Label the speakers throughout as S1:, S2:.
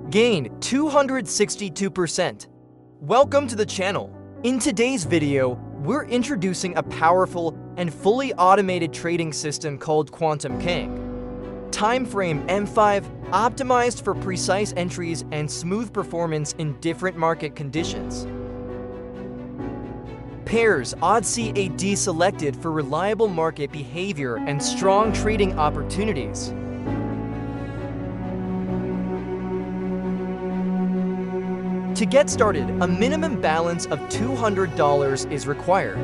S1: Gain 262%. Welcome to the channel. In today's video, we're introducing a powerful and fully automated trading system called Quantum King. Timeframe M5, optimized for precise entries and smooth performance in different market conditions. Pairs AUDCAD selected for reliable market behavior and strong trading opportunities. To get started, a minimum balance of $200 is required.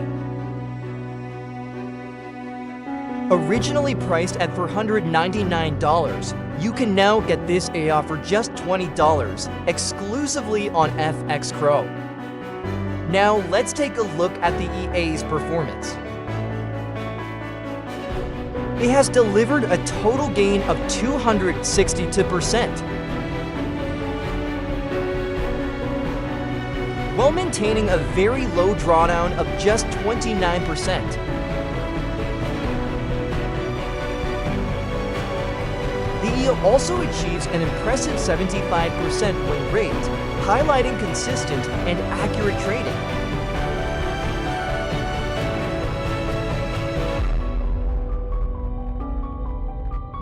S1: Originally priced at $499, you can now get this AI for just $20 exclusively on FX Crow. Now let's take a look at the EA's performance. It has delivered a total gain of 262%, while maintaining a very low drawdown of just 29%. The EA also achieves an impressive 75% win rate, highlighting consistent and accurate trading.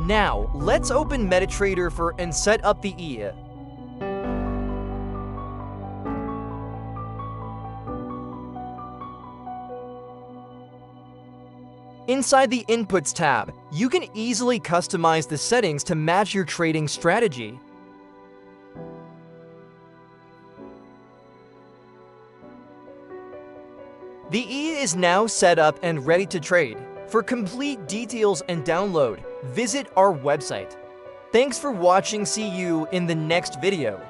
S1: Now, let's open MetaTrader and set up the EA. Inside the Inputs tab, you can easily customize the settings to match your trading strategy. The EA is now set up and ready to trade. For complete details and download, visit our website. Thanks for watching. See you in the next video.